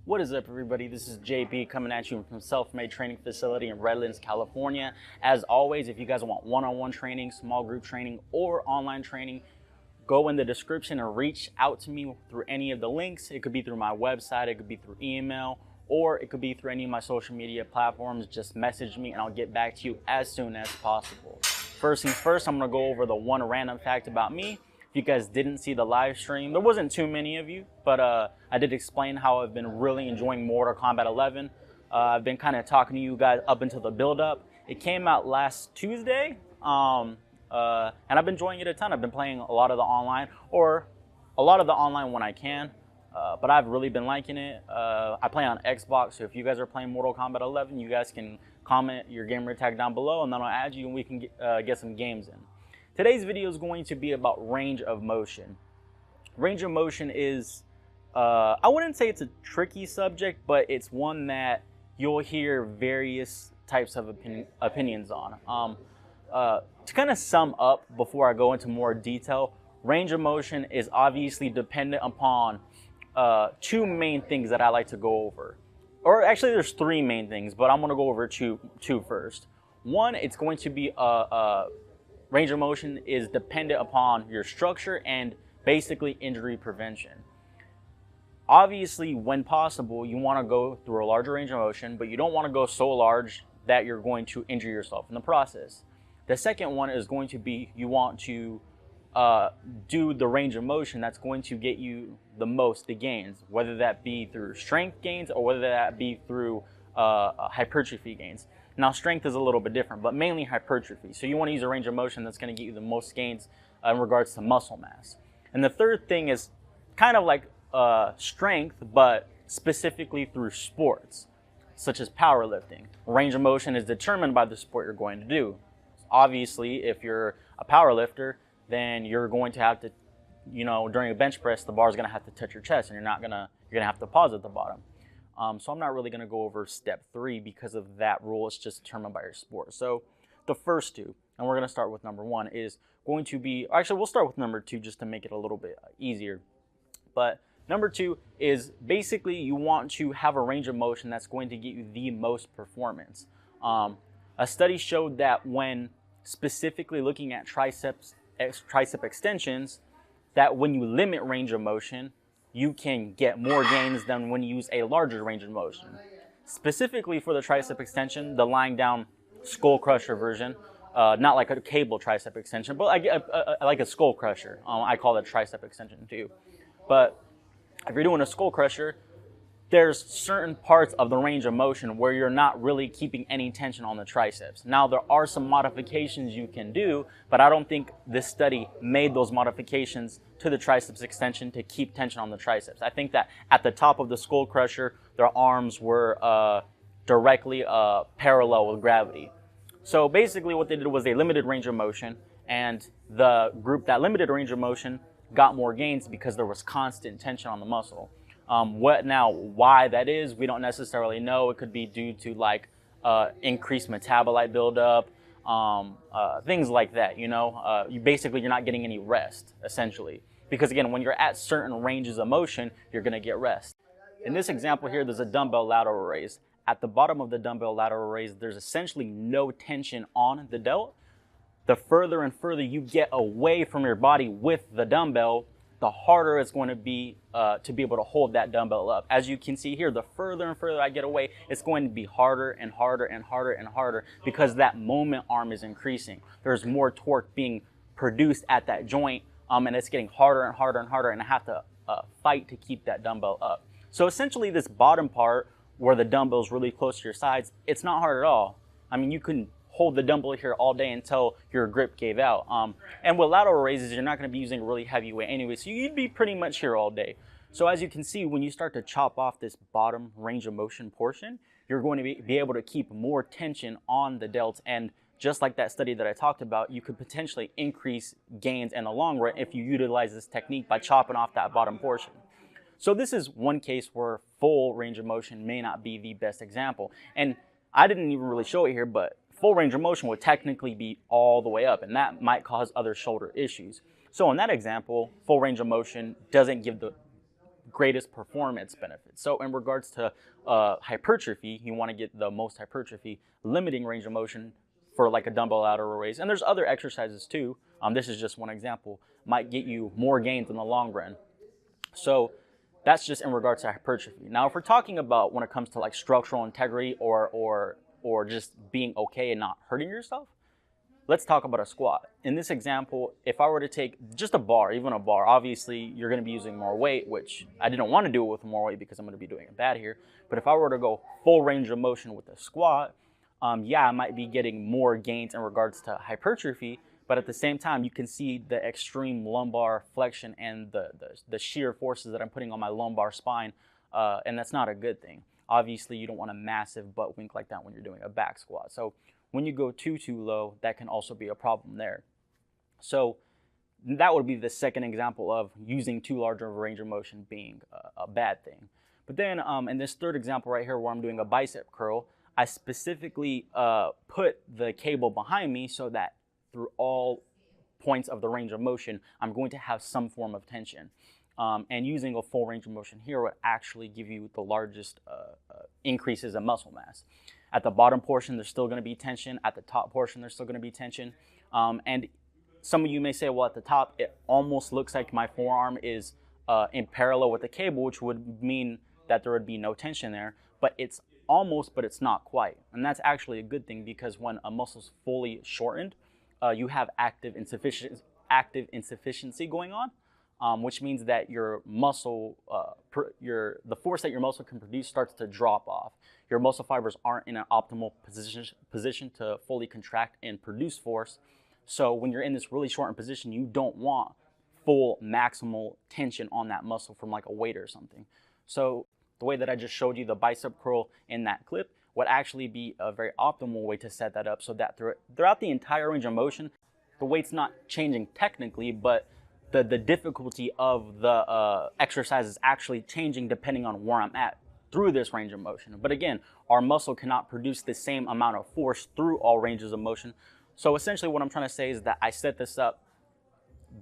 What is up, everybody? This is JP coming at you from Self-Made Training Facility in Redlands, California. As always, if you guys want one-on-one training, small group training, or online training, go in the description and reach out to me through any of the links. It could be through my website, it could be through email, or it could be through any of my social media platforms. Just message me and I'll get back to you as soon as possible. First things first, I'm gonna go over the one random fact about me. If you guys didn't see the live stream, there wasn't too many of you, but I did explain how I've been really enjoying Mortal Kombat 11. I've been kind of talking to you guys up until the build-up. It came out last Tuesday, and I've been enjoying it a ton. I've been playing a lot of the online when I can, but I've really been liking it. I play on Xbox, so if you guys are playing Mortal Kombat 11, you guys can comment your gamer tag down below, and then I'll add you and we can get some games in. Today's video is going to be about range of motion. Range of motion is, I wouldn't say it's a tricky subject, but it's one that you'll hear various types of opinions on. To kind of sum up before I go into more detail, range of motion is obviously dependent upon two main things that I like to go over. Or actually there's three main things, but I'm gonna go over two first. One, it's going to be range of motion is dependent upon your structure and basically injury prevention. Obviously, when possible, you want to go through a larger range of motion, but you don't want to go so large that you're going to injure yourself in the process. The second one is going to be you want to do the range of motion that's going to get you the gains, whether that be through strength gains or whether that be through hypertrophy gains. Now, strength is a little bit different, but mainly hypertrophy. So you want to use a range of motion that's going to get you the most gains in regards to muscle mass. And the third thing is kind of like strength, but specifically through sports, such as powerlifting. Range of motion is determined by the sport you're going to do. Obviously, if you're a powerlifter, then you're going to have to, during a bench press, the bar is going to have to touch your chest, and you're going to have to pause at the bottom. So I'm not really going to go over step 3 because of that rule. It's just determined by your sport. So the first two, and we're going to start with number 1, is going to be, actually we'll start with number 2 just to make it a little bit easier. But number 2 is basically you want to have a range of motion that's going to get you the most performance. A study showed that when specifically looking at tricep extensions, that when you limit range of motion, you can get more gains than when you use a larger range of motion. Specifically for the tricep extension, the lying down skull crusher version, not like a cable tricep extension, but like a skull crusher. I call it tricep extension too. But if you're doing a skull crusher, there's certain parts of the range of motion where you're not really keeping any tension on the triceps. Now, there are some modifications you can do, but I don't think this study made those modifications to the triceps extension to keep tension on the triceps. I think that at the top of the skull crusher, their arms were directly parallel with gravity. So basically what they did was they limited range of motion, and the group that limited range of motion got more gains because there was constant tension on the muscle. Why that is, we don't necessarily know. It could be due to like increased metabolite buildup, things like that. You're not getting any rest essentially, because again, when you're at certain ranges of motion, you're going to get rest. In this example here, there's a dumbbell lateral raise. At the bottom of the dumbbell lateral raise, there's essentially no tension on the delt. The further and further you get away from your body with the dumbbell, the harder it's going to be able to hold that dumbbell up. As you can see here, the further and further I get away, it's going to be harder and harder and harder and harder because that moment arm is increasing. There's more torque being produced at that joint, and it's getting harder and harder and harder, and I have to fight to keep that dumbbell up. So essentially this bottom part where the dumbbell is really close to your sides, it's not hard at all. I mean, you can hold the dumbbell here all day until your grip gave out. And with lateral raises, you're not going to be using a really heavy weight anyway, so you'd be pretty much here all day. So as you can see, when you start to chop off this bottom range of motion portion, you're going to be able to keep more tension on the delts, and just like that study that I talked about, you could potentially increase gains in the long run if you utilize this technique by chopping off that bottom portion. So this is one case where full range of motion may not be the best example. And I didn't even really show it here, but full range of motion would technically be all the way up, and that might cause other shoulder issues. So in that example, full range of motion doesn't give the greatest performance benefits. So in regards to hypertrophy, you want to get the most hypertrophy, limiting range of motion for like a dumbbell lateral raise. And there's other exercises too. This is just one example, might get you more gains in the long run. So that's just in regards to hypertrophy. Now, if we're talking about when it comes to like structural integrity or just being okay and not hurting yourself, let's talk about a squat. In this example, if I were to take just a bar, even a bar, obviously you're going to be using more weight, which I didn't want to do it with more weight because I'm going to be doing it bad here. But if I were to go full range of motion with a squat, yeah, I might be getting more gains in regards to hypertrophy, but at the same time, you can see the extreme lumbar flexion and the shear forces that I'm putting on my lumbar spine, and that's not a good thing. Obviously, you don't want a massive butt wink like that when you're doing a back squat. So when you go too low, that can also be a problem there. So that would be the second example of using too large of a range of motion being a bad thing. But then in this third example right here where I'm doing a bicep curl, I specifically put the cable behind me so that through all points of the range of motion, I'm going to have some form of tension. And using a full range of motion here would actually give you the largest increases in muscle mass. At the bottom portion, there's still going to be tension. At the top portion, there's still going to be tension. And some of you may say, well, at the top, it almost looks like my forearm is in parallel with the cable, which would mean that there would be no tension there. But it's almost, but it's not quite. And that's actually a good thing because when a muscle's fully shortened, you have active insufficiency going on. Which means that your muscle, the force that your muscle can produce starts to drop off. Your muscle fibers aren't in an optimal position to fully contract and produce force. So when you're in this really shortened position, you don't want full maximal tension on that muscle from like a weight or something. So the way that I just showed you the bicep curl in that clip would actually be a very optimal way to set that up so that throughout the entire range of motion, the weight's not changing technically, but the difficulty of the exercise is actually changing depending on where I'm at through this range of motion. But again, our muscle cannot produce the same amount of force through all ranges of motion. So essentially what I'm trying to say is that I set this up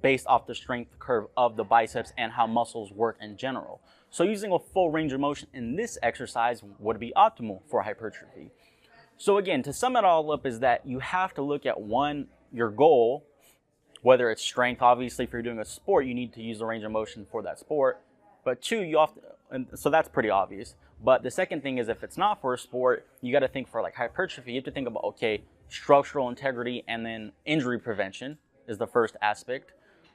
based off the strength curve of the biceps and how muscles work in general. So using a full range of motion in this exercise would be optimal for hypertrophy. So again, to sum it all up is that you have to look at one, your goal, whether it's strength. Obviously, if you're doing a sport, you need to use the range of motion for that sport. But two, you have to, and so that's pretty obvious. But the second thing is if it's not for a sport, you got to think for like hypertrophy, you have to think about, okay, structural integrity and then injury prevention is the first aspect.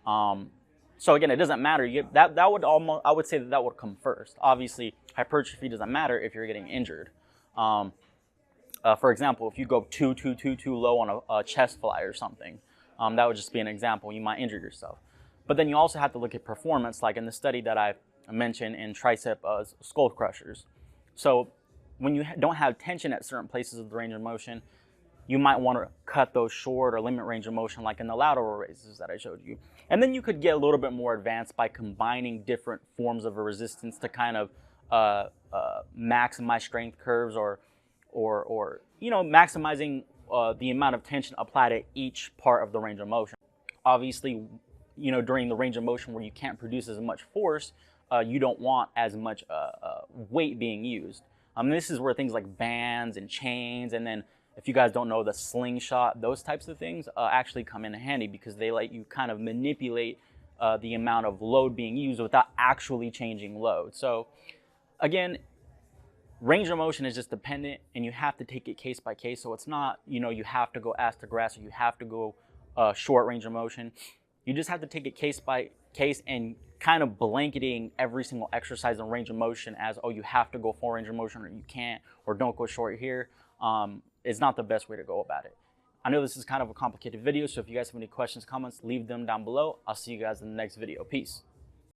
So again, it doesn't matter. That would almost, I would say that would come first. Obviously, hypertrophy doesn't matter if you're getting injured. For example, if you go too low on a chest fly or something, that would just be an example. You might injure yourself. But then you also have to look at performance, like in the study that I mentioned in tricep skull crushers. So when you don't have tension at certain places of the range of motion, you might want to cut those short or limit range of motion, like in the lateral raises that I showed you. And then you could get a little bit more advanced by combining different forms of a resistance to kind of maximize strength curves or you know, maximizing the amount of tension applied at each part of the range of motion. Obviously, you know, during the range of motion where you can't produce as much force, you don't want as much weight being used. This is where things like bands and chains, and then if you guys don't know, the slingshot, those types of things actually come in handy because they let you kind of manipulate the amount of load being used without actually changing load. So again, range of motion is just dependent, and you have to take it case by case. So it's not, you know, you have to go ass to grass or you have to go short range of motion. You just have to take it case by case, and kind of blanketing every single exercise in range of motion as, oh, you have to go full range of motion or you can't, or don't go short here, is not the best way to go about it. I know this is kind of a complicated video, so if you guys have any questions, comments, leave them down below. I'll see you guys in the next video. Peace.